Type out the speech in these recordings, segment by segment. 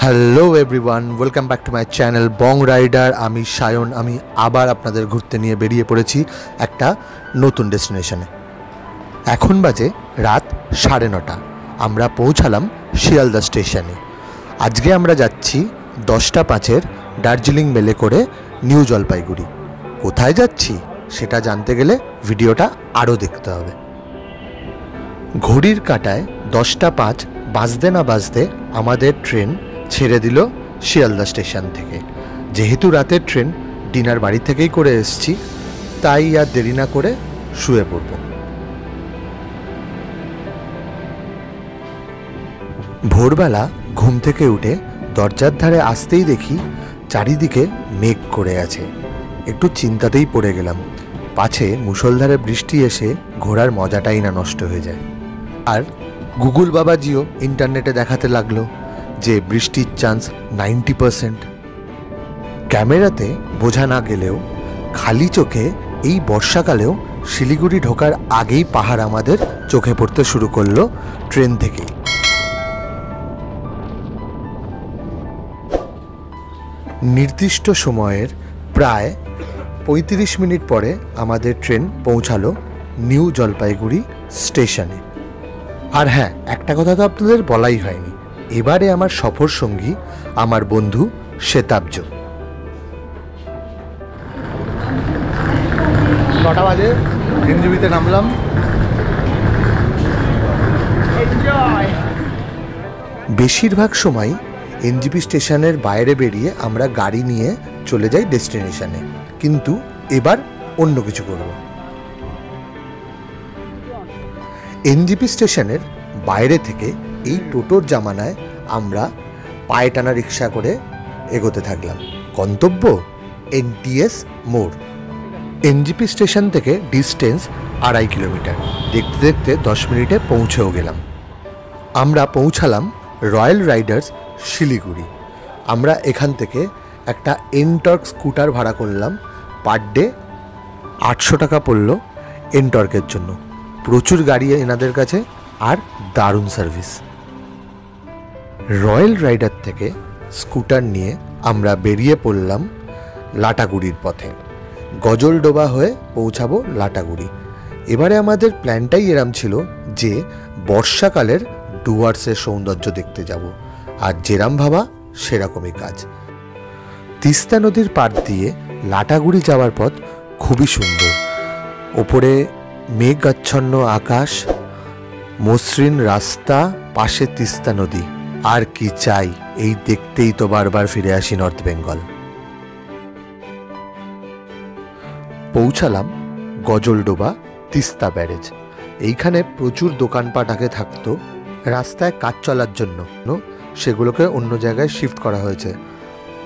Hello everyone, welcome back to my channel Bong Rider. আমি সায়ন। আমি আবার আপনাদের ঘুরতে নিয়ে বেরিয়ে পড়েছি একটা নতুন ডেস্টিনেশনে। এখন বাজে রাত 9:30। আমরা পৌঁছালাম শিয়ালদা স্টেশনে। আজকে আমরা যাচ্ছি 10:05 দার্জিলিং মেলে করে নিউ জলপাইগুড়ি। কোথায় যাচ্ছি সেটা জানতে গেলে ভিডিওটা আরও দেখতে হবে। ঘড়ির কাঁটায় 10:05 বাজতে না বাজতে আমাদের ট্রেন ছেড়ে দিল শিয়ালদা স্টেশন থেকে। যেহেতু রাতের ট্রেন, ডিনার বাড়ি থেকেই করে এসেছি, তাই আর দেরি না করে শুয়ে পড়ব। ভোরবেলা ঘুম থেকে উঠে দরজার ধারে আসতেই দেখি চারিদিকে মেঘ করে আছে। একটু চিন্তাতেই পড়ে গেলাম, পাছে মুষলধারে বৃষ্টি এসে ঘোরার মজাটাই না নষ্ট হয়ে যায়। আর গুগল বাবাজিও ইন্টারনেটে দেখাতে লাগলো যে বৃষ্টির চান্স 90%। ক্যামেরাতে বোঝা না গেলেও খালি চোখে এই বর্ষাকালেও শিলিগুড়ি ঢোকার আগেই পাহাড় আমাদের চোখে পড়তে শুরু করলো ট্রেন থেকেই। নির্দিষ্ট সময়ের প্রায় 35 মিনিট পরে আমাদের ট্রেন পৌঁছালো নিউ জলপাইগুড়ি স্টেশনে। আর হ্যাঁ, একটা কথা তো আপনাদের বলাই হয়নি, এবারে আমার সফর সঙ্গী আমার বন্ধু শ্বেতাব্জ। 9টা বাজে এনজিবিতে নামলাম। বেশিরভাগ সময় এনজিবি স্টেশনের বাইরে বেরিয়ে আমরা গাড়ি নিয়ে চলে যাই ডেস্টিনেশনে, কিন্তু এবার অন্য কিছু করব। এনজিবি স্টেশনের বাইরে থেকে এই টোটোর জামানায় আমরা পায়ে টানা রিক্সা করে এগোতে থাকলাম। গন্তব্য এনটিএস মোড়। এনজিপি স্টেশন থেকে ডিস্টেন্স 2.5 কিলোমিটার। দেখতে দেখতে 10 মিনিটে পৌঁছেও গেলাম। আমরা পৌঁছালাম রয়্যাল রাইডার্স শিলিগুড়ি। আমরা এখান থেকে একটা এনটর্ক স্কুটার ভাড়া করলাম। পার ডে 800 টাকা পড়ল এনটর্কের জন্য। প্রচুর গাড়ি এনাদের কাছে আর দারুণ সার্ভিস। রয়্যাল রাইডার থেকে স্কুটার নিয়ে আমরা বেরিয়ে পড়লাম লাটাগুড়ির পথে। গজলডোবা হয়ে পৌঁছাবো লাটাগুড়ি। এবারে আমাদের প্ল্যানটাই এরম ছিল যে বর্ষাকালের ডুয়ার্সের সৌন্দর্য দেখতে যাব, আর যেরাম ভাবা সেরকমই কাজ। তিস্তা নদীর পাড় দিয়ে লাটাগুড়ি যাওয়ার পথ খুবই সুন্দর। ওপরে মেঘাচ্ছন্ন আকাশ, মসৃণ রাস্তা, পাশে তিস্তা নদী। আর কি চাই, এই দেখতেই তো বারবার ফিরে আসি নর্থ বেঙ্গল। পৌঁছালাম গজলডোবা তিস্তা ব্যারেজ। এইখানে প্রচুর দোকানপাট আগে থাকতো, রাস্তায় কাজ চলার জন্য সেগুলোকে অন্য জায়গায় শিফট করা হয়েছে।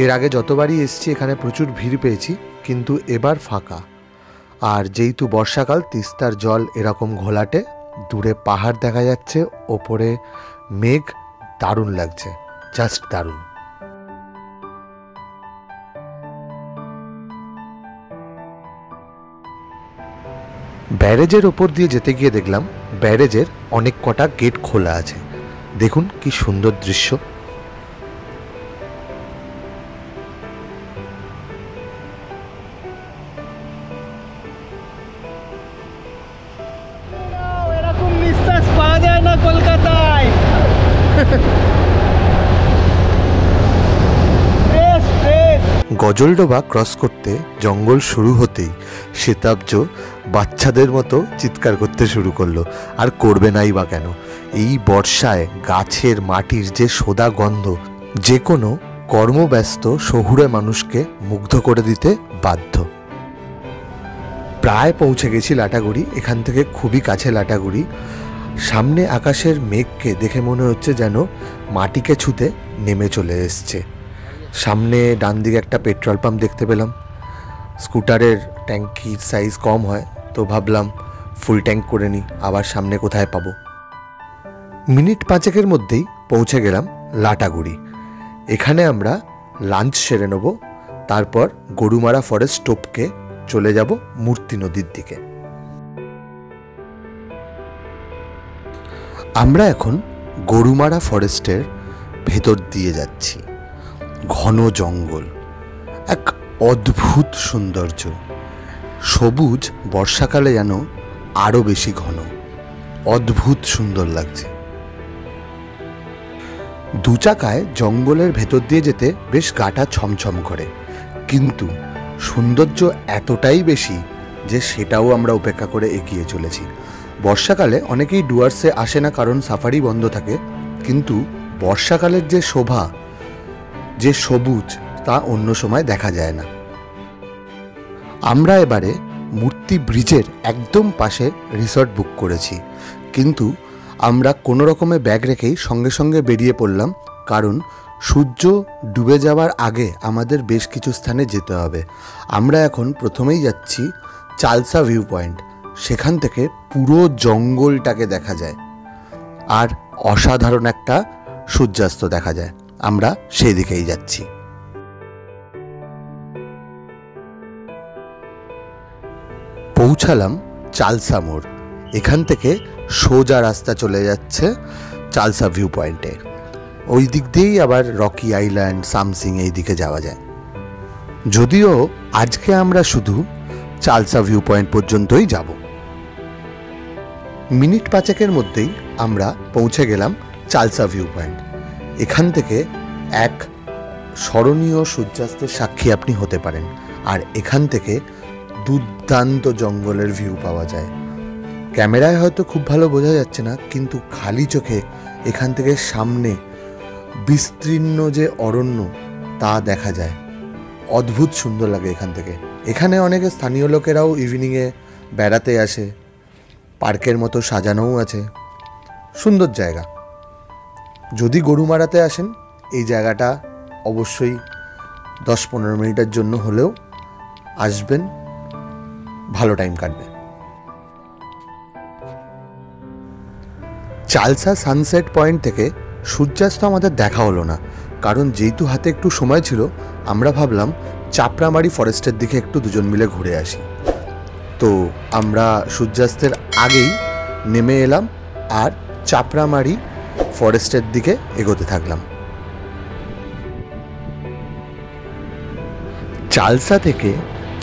এর আগে যতবারই এসেছি এখানে প্রচুর ভিড় পেয়েছি, কিন্তু এবার ফাঁকা। আর যেহেতু বর্ষাকাল, তিস্তার জল এরকম ঘোলাটে, দূরে পাহাড় দেখা যাচ্ছে, ওপরে মেঘ, দারুণ লাগছে, জাস্ট দারুণ। ব্যারেজের ওপর দিয়ে যেতে গিয়ে দেখলাম ব্যারেজের অনেক কটা গেট খোলা আছে। দেখুন কি সুন্দর দৃশ্য। এরকম নিঃশ্বাস পাওয়া যায় না কলকাতায়। গজলডোবা ক্রস করতে জঙ্গল শুরু হতেই শ্বেতাব্জ বাচ্চাদের মতো চিৎকার করতে শুরু করলো। আর করবে নাই বা কেন, এই বর্ষায় গাছের মাটির যে সোদা গন্ধ যে কোনো কর্মব্যস্ত শহুরে মানুষকে মুগ্ধ করে দিতে বাধ্য। প্রায় পৌঁছে গেছি লাটাগুড়ি। এখান থেকে খুবই কাছে লাটাগুড়ি। সামনে আকাশের মেঘকে দেখে মনে হচ্ছে যেন মাটিকে ছুঁতে নেমে চলে এসছে। সামনে ডান দিকে একটা পেট্রোল পাম্প দেখতে পেলাম। স্কুটারের ট্যাঙ্কির সাইজ কম হয়, তো ভাবলাম ফুল ট্যাঙ্ক করে নিই, আবার সামনে কোথায় পাবো। মিনিট 5 মধ্যেই পৌঁছে গেলাম লাটাগুড়ি। এখানে আমরা লাঞ্চ সেরে নেব, তারপর গরুমারা ফরেস্ট টপকে চলে যাব মূর্তি নদীর দিকে। আমরা এখন গরুমারা ফরেস্টের ভেতর দিয়ে যাচ্ছি। ঘন জঙ্গল, এক অদ্ভুত সৌন্দর্য, সবুজ বর্ষাকালে যেন আরও বেশি ঘন, অদ্ভুত সুন্দর লাগছে। দু চাকায় জঙ্গলের ভেতর দিয়ে যেতে বেশ গাটা ছমছম করে, কিন্তু সৌন্দর্য এতটাই বেশি যে সেটাও আমরা উপেক্ষা করে এগিয়ে চলেছি। বর্ষাকালে অনেকেই ডুয়ার্সে আসে না, কারণ সাফারি বন্ধ থাকে, কিন্তু বর্ষাকালের যে শোভা, যে সবুজ, তা অন্য সময় দেখা যায় না। আমরা এবারে মূর্তি ব্রিজের একদম পাশে রিসর্ট বুক করেছি, কিন্তু আমরা কোনো রকমে ব্যাগ রেখেই সঙ্গে সঙ্গে বেরিয়ে পড়লাম, কারণ সূর্য ডুবে যাওয়ার আগে আমাদের বেশ কিছু স্থানে যেতে হবে। আমরা এখন প্রথমেই যাচ্ছি চালসা ভিউ পয়েন্ট। সেখান থেকে পুরো জঙ্গলটাকে দেখা যায় আর অসাধারণ একটা সূর্যাস্ত দেখা যায়। আমরা সেই দিকেই যাচ্ছি। পৌঁছালাম চালসা মোড়। এখান থেকে সোজা রাস্তা চলে যাচ্ছে চালসা ভিউ পয়েন্টে। ওই দিক দিয়েই আবার রকি আইল্যান্ড, সামসিং এই দিকে যাওয়া যায়। যদিও আজকে আমরা শুধু চালসা ভিউ পয়েন্ট পর্যন্তই যাব। মিনিট 5 মধ্যেই আমরা পৌঁছে গেলাম চালসা ভিউ পয়েন্ট। এখান থেকে এক স্মরণীয় সূর্যাস্তের সাক্ষী আপনি হতে পারেন, আর এখান থেকে দুর্দান্ত জঙ্গলের ভিউ পাওয়া যায়। ক্যামেরায় হয়তো খুব ভালো বোঝা যাচ্ছে না, কিন্তু খালি চোখে এখান থেকে সামনে বিস্তীর্ণ যে অরণ্য তা দেখা যায়। অদ্ভুত সুন্দর লাগে এখান থেকে। এখানে অনেকে স্থানীয় লোকেরাও ইভিনিংয়ে বেড়াতে আসে, পার্কের মতো সাজানোও আছে। সুন্দর জায়গা। যদি গরুমারাতে আসেন, এই জায়গাটা অবশ্যই 10-15 মিনিটের জন্য হলেও আসবেন, ভালো টাইম কাটবে। চালসা সানসেট পয়েন্ট থেকে সূর্যাস্ত আমাদের দেখা হলো না, কারণ যেহেতু হাতে একটু সময় ছিল, আমরা ভাবলাম চাপড়ামারি ফরেস্টের দিকে একটু দুজন মিলে ঘুরে আসি। তো আমরা সূর্যাস্তের আগেই নেমে এলাম আর চাপড়ামারি ফরেস্টের দিকে এগোতে থাকলাম। চালসা থেকে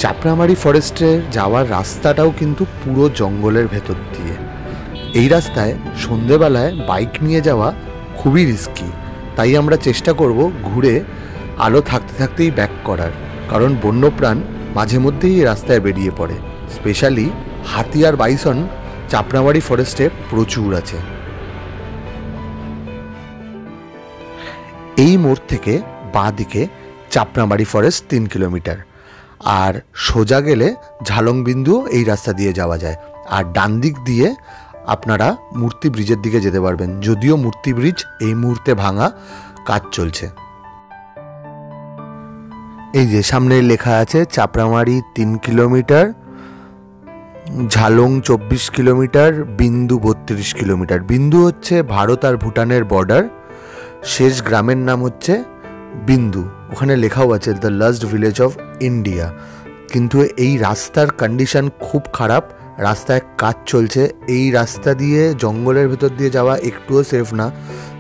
চাপড়ামারি ফরেস্টে যাওয়ার রাস্তাটাও কিন্তু পুরো জঙ্গলের ভেতর দিয়ে। এই রাস্তায় সন্ধেবেলায় বাইক নিয়ে যাওয়া খুবই রিস্কি, তাই আমরা চেষ্টা করব ঘুরে আলো থাকতে থাকতেই ব্যাক করার, কারণ বন্যপ্রাণ মাঝে মধ্যেই এই রাস্তায় বেরিয়ে পড়ে। স্পেশালি হাতি আর বাইসন চাপড়ামারি ফরেস্টে প্রচুর আছে। এই মোড় থেকে বাঁ দিকে চাপড়ামারি ফরেস্ট 3 কিলোমিটার, আর সোজা গেলে ঝালংবিন্দু এই রাস্তা দিয়ে যাওয়া যায়। আর ডান দিক দিয়ে আপনারা মূর্তি ব্রিজের দিকে যেতে পারবেন, যদিও মূর্তি ব্রিজ এই মুহূর্তে ভাঙা, কাজ চলছে। এই যে সামনে লেখা আছে চাপড়ামারি 3 কিলোমিটার, ঝালং 24 কিলোমিটার, বিন্দু 32 কিলোমিটার। বিন্দু হচ্ছে ভারত আর ভুটানের বর্ডার। শেষ গ্রামের নাম হচ্ছে বিন্দু। ওখানে লেখাও আছে the last village of India. কিন্তু এই রাস্তার কন্ডিশন খুব খারাপ, রাস্তায় কাজ চলছে। এই রাস্তা দিয়ে জঙ্গলের ভেতর দিয়ে যাওয়া একটুও সেফ না।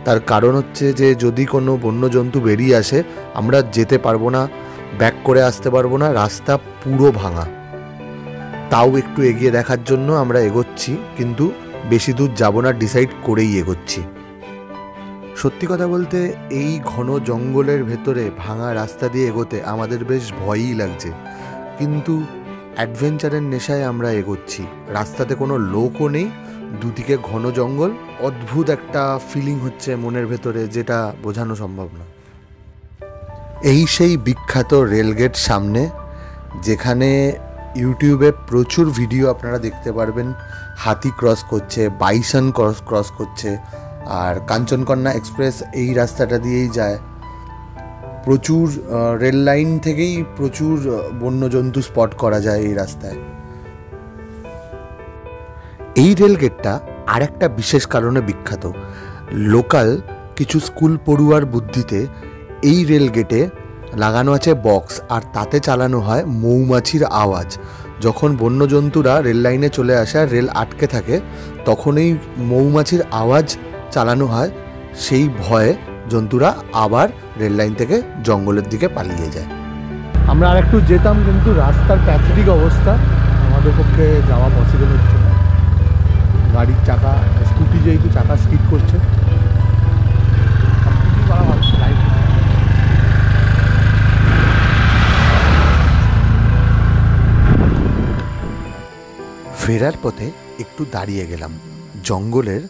তার কারণ হচ্ছে যে যদি কোনো বন্যজন্তু বেরিয়ে আসে, আমরা যেতে পারবো না, ব্যাক করে আসতে পারবো না। রাস্তা পুরো ভাঙা। তাও একটু এগিয়ে দেখার জন্য আমরা এগোচ্ছি, কিন্তু বেশি দূর যাব না ডিসাইড করেই এগোচ্ছি। সত্যি কথা বলতে এই ঘন জঙ্গলের ভেতরে ভাঙা রাস্তা দিয়ে এগোতে আমাদের বেশ ভয়ই লাগছে, কিন্তু অ্যাডভেঞ্চারের নেশায় আমরা এগোচ্ছি। রাস্তাতে কোনো লোকও নেই, দুদিকে ঘন জঙ্গল। অদ্ভুত একটা ফিলিং হচ্ছে মনের ভেতরে, যেটা বোঝানো সম্ভব না। এই সেই বিখ্যাত রেলগেট সামনে, যেখানে ইউটিউবে প্রচুর ভিডিও আপনারা দেখতে পারবেন। হাতি ক্রস করছে, বাইসন ক্রস করছে, আর কাঞ্চনকন্যা এক্সপ্রেস এই রাস্তাটা দিয়েই যায়। প্রচুর রেল লাইন থেকেই প্রচুর বন্যজন্তু স্পট করা যায় এই রাস্তায়। এই রেলগেটটা আর একটা বিশেষ কারণে বিখ্যাত। লোকাল কিছু স্কুল পড়ুয়ার বুদ্ধিতে এই রেলগেটে লাগানো আছে বক্স, আর তাতে চালানো হয় মৌমাছির আওয়াজ। যখন বন্যজন্তুরা রেল লাইনে চলে আসে আর রেল আটকে থাকে, তখন এই মৌমাছির আওয়াজ চালানো হয়। সেই ভয়ে জন্তুরা আবার রেল লাইন থেকে জঙ্গলের দিকে পালিয়ে যায়। আমরা আর একটু যেতাম, কিন্তু রাস্তার প্যাথেটিক অবস্থা, আমাদের পক্ষে যাওয়া পসিবল হচ্ছে না। গাড়ির চাকা, স্কুটি যেহেতু চাকা স্কিড করছে, ফেরার পথে একটু দাঁড়িয়ে গেলাম জঙ্গলের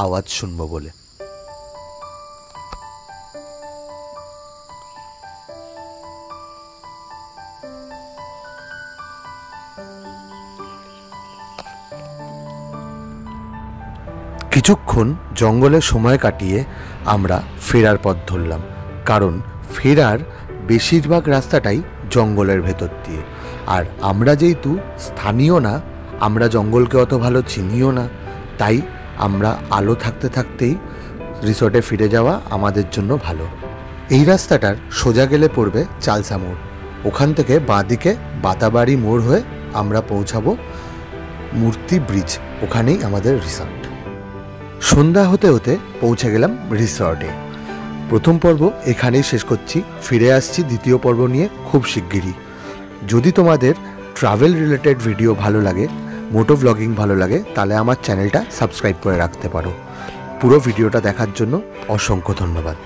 আওয়াজ শুনবো বলে। কিছুক্ষণ জঙ্গলে সময় কাটিয়ে আমরা ফেরার পথ ধরলাম, কারণ ফেরার বেশিরভাগ রাস্তাটাই জঙ্গলের ভেতর দিয়ে। আর আমরা যেহেতু স্থানীয় না, আমরা জঙ্গলকে অত ভালো চিনিও না, তাই আমরা আলো থাকতে থাকতেই রিসর্টে ফিরে যাওয়া আমাদের জন্য ভালো। এই রাস্তাটার সোজা গেলে পড়বে চালসা মোড়, ওখান থেকে বাঁদিকে বাতাবাড়ি মোড় হয়ে আমরা পৌঁছাবো মূর্তি ব্রিজ, ওখানেই আমাদের রিসর্ট। সন্ধ্যা হতে হতে পৌঁছে গেলাম রিসর্টে। প্রথম পর্ব এখানেই শেষ করছি, ফিরে আসছি দ্বিতীয় পর্ব নিয়ে খুব শিগগিরই। যদি তোমাদের ট্রাভেল রিলেটেড ভিডিও ভালো লাগে, মোটো ভ্লগিং ভালো লাগে, তাহলে আমার চ্যানেলটা সাবস্ক্রাইব করে রাখতে পারো। পুরো ভিডিওটা দেখার জন্য অসংখ্য ধন্যবাদ।